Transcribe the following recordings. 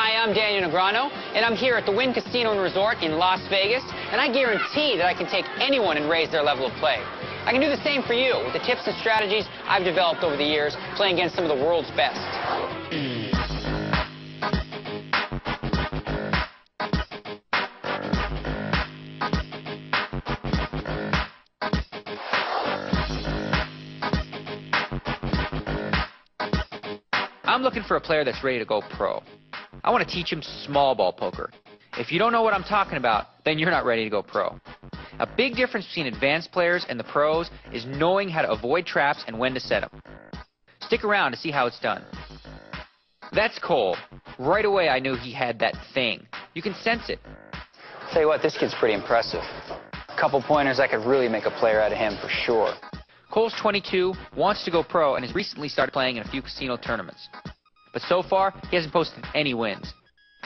Hi, I'm Daniel Negreanu, and I'm here at the Wynn Casino and Resort in Las Vegas, and I guarantee that I can take anyone and raise their level of play. I can do the same for you with the tips and strategies I've developed over the years playing against some of the world's best. I'm looking for a player that's ready to go pro. I want to teach him small ball poker. If you don't know what I'm talking about, then you're not ready to go pro. A big difference between advanced players and the pros is knowing how to avoid traps and when to set them. Stick around to see how it's done. That's Cole. Right away I knew he had that thing. You can sense it. Tell you what, this kid's pretty impressive. A couple pointers, I could really make a player out of him for sure. Cole's 22, wants to go pro, and has recently started playing in a few casino tournaments. But so far, he hasn't posted any wins.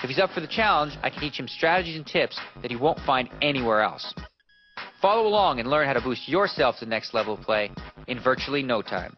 If he's up for the challenge, I can teach him strategies and tips that he won't find anywhere else. Follow along and learn how to boost yourself to the next level of play in virtually no time.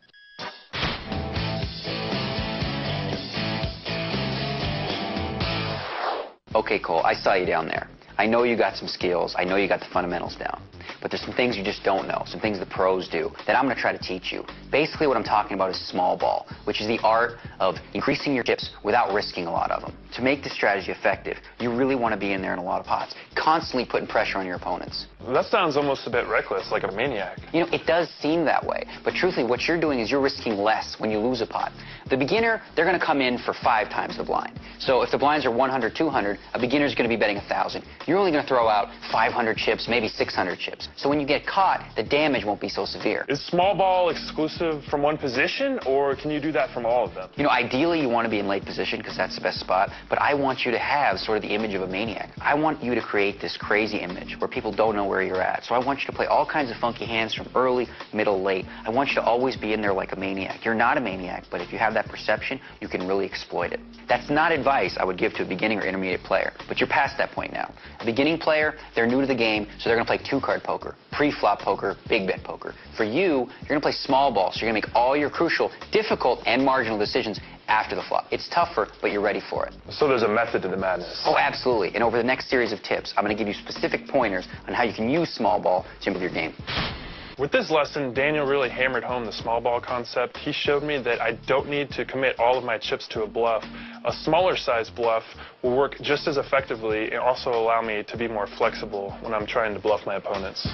Okay, Cole, I saw you down there. I know you got some skills. I know you got the fundamentals down. But there's some things you just don't know, some things the pros do, that I'm going to try to teach you. Basically what I'm talking about is small ball, which is the art of increasing your chips without risking a lot of them. To make this strategy effective, you really want to be in there in a lot of pots, constantly putting pressure on your opponents. That sounds almost a bit reckless, like a maniac. You know, it does seem that way, but truthfully what you're doing is you're risking less when you lose a pot. The beginner, they're going to come in for 5 times the blind. So if the blinds are 100, 200, a beginner's going to be betting 1,000. You're only going to throw out 500 chips, maybe 600 chips. So when you get caught, the damage won't be so severe. Is small ball exclusive from one position, or can you do that from all of them? You know, ideally you want to be in late position because that's the best spot, but I want you to have sort of the image of a maniac. I want you to create this crazy image where people don't know where you're at. So I want you to play all kinds of funky hands from early, middle, late. I want you to always be in there like a maniac. You're not a maniac, but if you have that perception, you can really exploit it. That's not advice I would give to a beginning or intermediate player, but you're past that point now. A beginning player, they're new to the game, so they're going to play 2-card poker, pre-flop poker, big bet poker. For you, you're going to play small ball, so you're going to make all your crucial, difficult, and marginal decisions after the flop. It's tougher, but you're ready for it. So there's a method to the madness. Oh, absolutely. And over the next series of tips, I'm going to give you specific pointers on how you can use small ball to improve your game. With this lesson, Daniel really hammered home the small ball concept. He showed me that I don't need to commit all of my chips to a bluff. A smaller size bluff will work just as effectively and also allow me to be more flexible when I'm trying to bluff my opponents.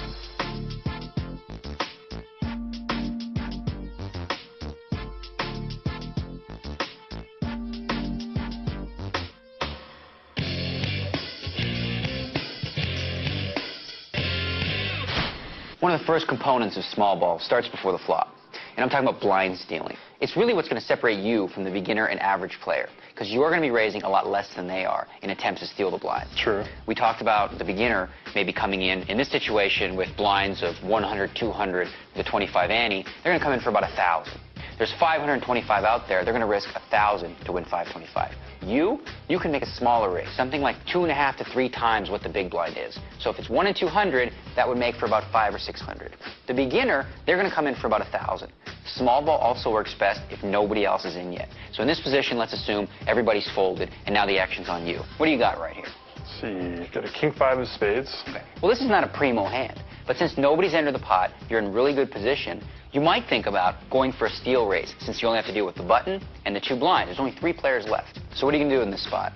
One of the first components of small ball starts before the flop, and I'm talking about blind stealing. It's really what's going to separate you from the beginner and average player, because you're going to be raising a lot less than they are in attempts to steal the blinds. True. We talked about the beginner maybe coming in this situation with blinds of 100, 200, with a 25 ante. They're going to come in for about 1,000. There's 525 out there. They're going to risk 1,000 to win 525. You can make a smaller raise, something like 2.5 to 3 times what the big blind is. So if it's 1 in 200, that would make for about 500 or 600. The beginner, they're going to come in for about 1,000. Small ball also works best if nobody else is in yet. So in this position, let's assume everybody's folded, and now the action's on you. What do you got right here? Let's see, you've got a king 5 of spades. Okay. Well, this is not a primo hand, but since nobody's entered the pot, you're in really good position. You might think about going for a steal raise, since you only have to deal with the button and the 2 blinds. There's only 3 players left. So what are you going to do in this spot?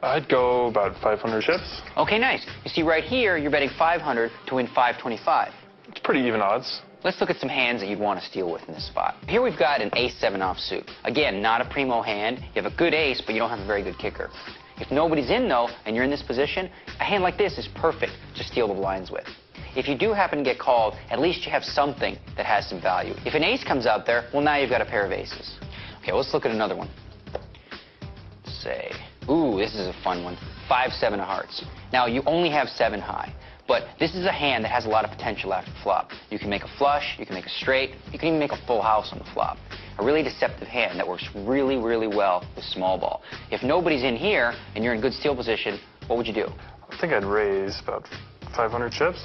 I'd go about 500 chips. Okay, nice. You see, right here, you're betting 500 to win 525. It's pretty even odds. Let's look at some hands that you'd want to steal with in this spot. Here we've got an ace-7 offsuit. Again, not a primo hand. You have a good ace, but you don't have a very good kicker. If nobody's in, though, and you're in this position, a hand like this is perfect to steal the blinds with. If you do happen to get called, at least you have something that has some value. If an ace comes out there, well, now you've got a pair of aces. Okay, let's look at another one. Say, ooh, this is a fun one. 5-7 of hearts. Now, you only have 7 high, but this is a hand that has a lot of potential after flop. You can make a flush, you can make a straight, you can even make a full house on the flop. A really deceptive hand that works really, really well with small ball. If nobody's in here and you're in good steal position, what would you do? I think I'd raise about 500 chips.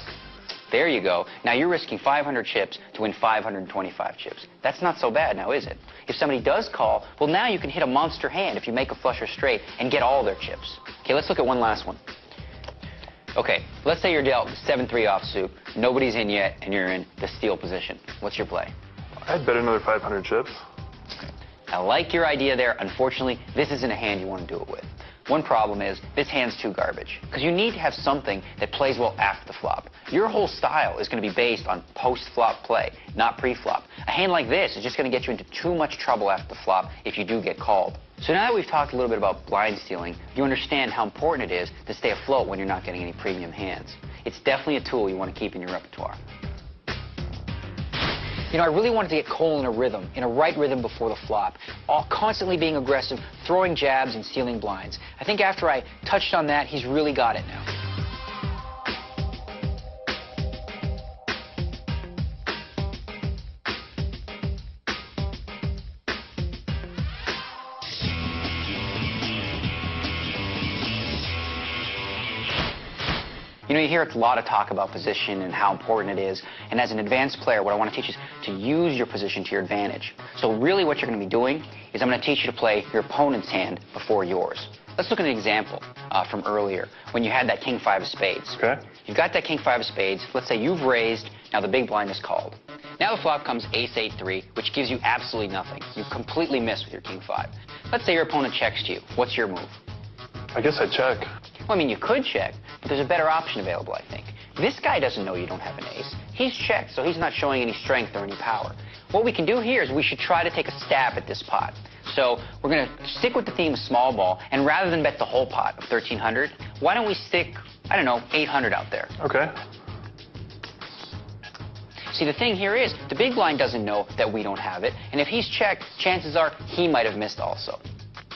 There you go. Now you're risking 500 chips to win 525 chips. That's not so bad now, is it? If somebody does call, well, now you can hit a monster hand if you make a flush or straight and get all their chips. Okay, let's look at one last one. Okay, let's say you're dealt 7-3 offsuit, nobody's in yet, and you're in the steal position. What's your play? I'd bet another 500 chips. I like your idea there. Unfortunately, this isn't a hand you want to do it with. One problem is this hand's too garbage, because you need to have something that plays well after the flop. Your whole style is going to be based on post-flop play, not pre-flop. A hand like this is just going to get you into too much trouble after the flop if you do get called. So now that we've talked a little bit about blind stealing, you understand how important it is to stay afloat when you're not getting any premium hands. It's definitely a tool you want to keep in your repertoire. You know, I really wanted to get Cole in a rhythm, in a right rhythm before the flop, constantly being aggressive, throwing jabs and stealing blinds. I think after I touched on that, he's really got it now. You know, you hear a lot of talk about position and how important it is. And as an advanced player, what I want to teach is to use your position to your advantage. So really what you're going to be doing is I'm going to teach you to play your opponent's hand before yours. Let's look at an example from earlier when you had that king 5 of spades. Okay. You've got that king 5 of spades. Let's say you've raised. Now the big blind is called. Now the flop comes ace 8-3, which gives you absolutely nothing. You completely miss with your king 5. Let's say your opponent checks to you. What's your move? I guess I'd check. Well, I mean, you could check, but there's a better option available, I think. This guy doesn't know you don't have an ace. He's checked, so he's not showing any strength or any power. What we can do here is we should try to take a stab at this pot. So we're going to stick with the theme of small ball, and rather than bet the whole pot of 1,300, why don't we stick, I don't know, 800 out there? Okay. See, the thing here is the big blind doesn't know that we don't have it, and if he's checked, chances are he might have missed also.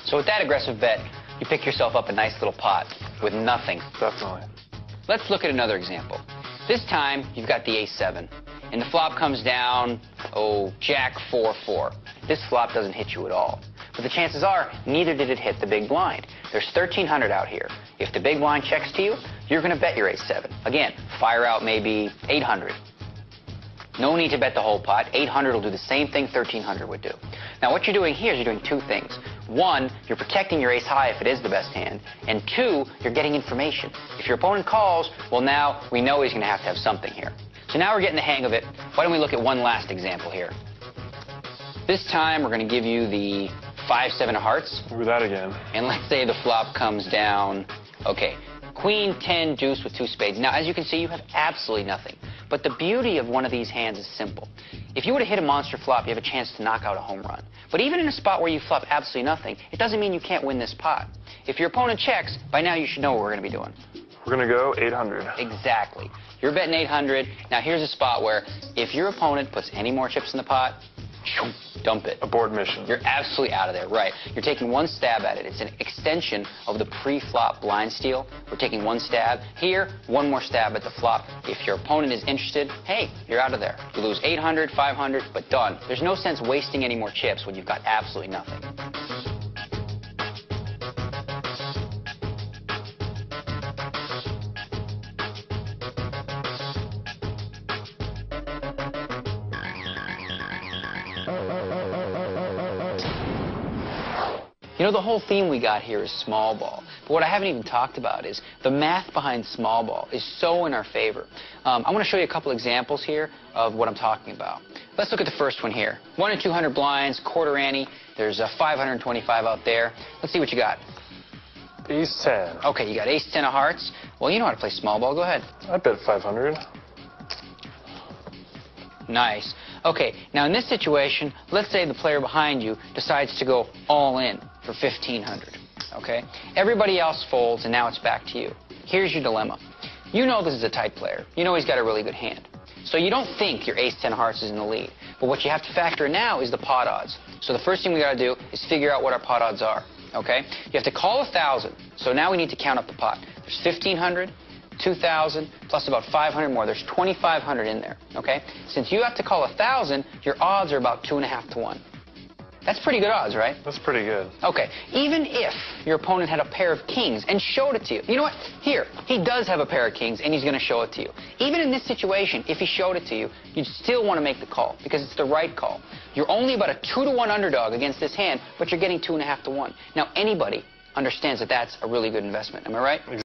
So with that aggressive bet, you pick yourself up a nice little pot with nothing. Definitely. Let's look at another example. This time, you've got the ace-7, and the flop comes down, jack 4-4. This flop doesn't hit you at all. But the chances are, neither did it hit the big blind. There's 1,300 out here. If the big blind checks to you, you're going to bet your ace-7. Again, fire out maybe 800. No need to bet the whole pot. 800 will do the same thing 1,300 would do. Now, what you're doing here is you're doing two things. One, you're protecting your ace high if it is the best hand. And two, you're getting information. If your opponent calls, well, now we know he's going to have something here. So now we're getting the hang of it. Why don't we look at one last example here? This time, we're going to give you the 5-7 of hearts. Do that again. And let's say the flop comes down, okay, queen 10 deuce with 2 spades. Now, as you can see, you have absolutely nothing. But the beauty of one of these hands is simple. If you were to hit a monster flop, you have a chance to knock out a home run. But even in a spot where you flop absolutely nothing, it doesn't mean you can't win this pot. If your opponent checks, by now you should know what we're going to be doing. We're going to go 800. Exactly. You're betting 800. Now, here's a spot where if your opponent puts any more chips in the pot, dump it. Abort mission. You're absolutely out of there, right. You're taking one stab at it. It's an extension of the pre-flop blind steal. We're taking one stab. Here, one more stab at the flop. If your opponent is interested, hey, you're out of there. You lose 800, 500, but done. There's no sense wasting any more chips when you've got absolutely nothing. You know, the whole theme we got here is small ball. But what I haven't even talked about is the math behind small ball is so in our favor. I want to show you a couple examples here of what I'm talking about. Let's look at the first one here. 1 in 200 blinds, quarter ante. There's a 525 out there. Let's see what you got. Ace 10. Okay, you got ace 10 of hearts. Well, you know how to play small ball. Go ahead. I bet 500. Nice. Okay, now in this situation, let's say the player behind you decides to go all in for 1,500, okay? Everybody else folds, and now it's back to you. Here's your dilemma. You know this is a tight player. You know he's got a really good hand. So you don't think your ace 10 hearts is in the lead. But what you have to factor in now is the pot odds. So the first thing we got to do is figure out what our pot odds are, okay? You have to call 1,000. So now we need to count up the pot. There's 1,500. 2,000 plus about 500 more. There's 2,500 in there, okay? Since you have to call 1,000, your odds are about 2.5 to 1. That's pretty good odds, right? That's pretty good. Okay, even if your opponent had a pair of kings and showed it to you. You know what? Here, he does have a pair of kings, and he's going to show it to you. Even in this situation, if he showed it to you, you'd still want to make the call, because it's the right call. You're only about a 2-to-1 underdog against this hand, but you're getting 2.5 to 1. Now, anybody understands that that's a really good investment. Am I right?